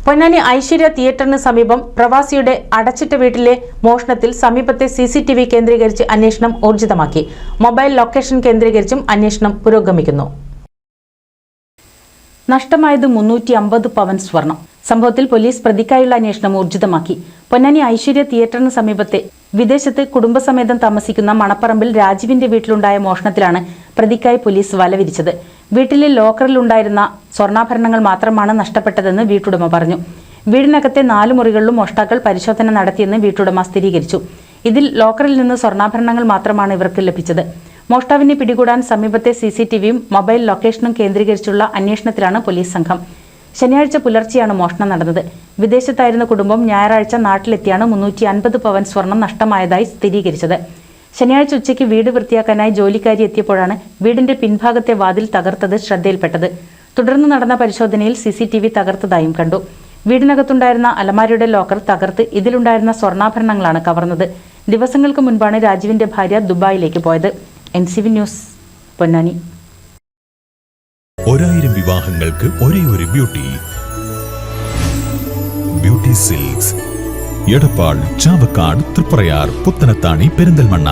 പൊന്നാനി ഐശ്വര്യ തിയേറ്ററിന് സമീപം പ്രവാസിയുടെ അടച്ചിട്ട വീട്ടിലെ മോഷണത്തിൽ സമീപത്തെ CCTV കേന്ദ്രീകരിച്ച് അന്വേഷണം ഊർജിതമാക്കി. മൊബൈൽ ലൊക്കേഷൻ കേന്ദ്രീകരിച്ചും അന്വേഷണം പുരോഗമിക്കുന്നു. നഷ്ടമായത് 350 പവൻ സ്വർണം. സംഭവത്തിൽ പോലീസ് പ്രതിക്കായുള്ള അന്വേഷണം ഊർജിതമാക്കി. പൊന്നാനി ഐശ്വര്യ തിയേറ്ററിന് സമീപത്തെ വിദേശത്ത് കുടുംബസമേതം താമസിക്കുന്ന മണപ്പറമ്പിൽ രാജീവിന്റെ വീട്ടിലുണ്ടായ മോഷണത്തിലാണ് പ്രതിക്കായി പോലീസ് വലവിരിച്ചത്. വീട്ടിലെ ലോക്കറിലുണ്ടായിരുന്ന സ്വർണ്ണാഭരണങ്ങൾ മാത്രമാണ് നഷ്ടപ്പെട്ടതെന്ന് വീട്ടുടമ പറഞ്ഞു. വീടിനകത്തെ 4 മുറികളിലും മോഷ്ടാക്കൾ പരിശോധന നടത്തിയെന്ന് വീട്ടുടമ സ്ഥിരീകരിച്ചു. ഇതിൽ ലോക്കറിൽ നിന്ന് സ്വർണ്ണാഭരണങ്ങൾ മാത്രമാണ് ഇവർക്ക് ലഭിച്ചത്. മോഷ്ടാവിനെ പിടികൂടാൻ സമീപത്തെ CCTVയും മൊബൈൽ ലൊക്കേഷനും കേന്ദ്രീകരിച്ചുള്ള അന്വേഷണത്തിലാണ് പോലീസ് സംഘം. ശനിയാഴ്ച പുലർച്ചെയാണ് മോഷണം നടന്നത്. വിദേശത്തായിരുന്ന കുടുംബം ഞായറാഴ്ച നാട്ടിലെത്തിയാണ് 350 പവൻ സ്വർണം നഷ്ടമായതായി സ്ഥിരീകരിച്ചത്. ശനിയാഴ്ച ഉച്ചയ്ക്ക് വീട് വൃത്തിയാക്കാനായി ജോലിക്കാരി എത്തിയപ്പോഴാണ് വീടിന്റെ പിൻഭാഗത്തെ വാതിൽ തകർത്തത് ശ്രദ്ധയിൽപ്പെട്ടത്. തുടർന്ന് നടന്ന പരിശോധനയിൽ CCTV തകർത്തതായും കണ്ടു. വീടിനകത്തുണ്ടായിരുന്ന അലമാരയുടെ ലോക്കർ തകർത്ത് ഇതിലുണ്ടായിരുന്ന സ്വർണ്ണാഭരണങ്ങളാണ് കവർന്നത്. ദിവസങ്ങൾക്ക് മുൻപാണ് രാജീവിന്റെ ഭാര്യ ദുബായിലേക്ക് പോയത്. NCV news, Ponnani. 1000 വിവാഹങ്ങൾക്ക് ഒരേ ഒരു ബ്യൂട്ടി സിൽക്സ്, എടപ്പാൾ, ചാവക്കാട്, തൃപ്രയാർ, പുത്തനത്താണി, പെരിന്തൽമണ്ണ.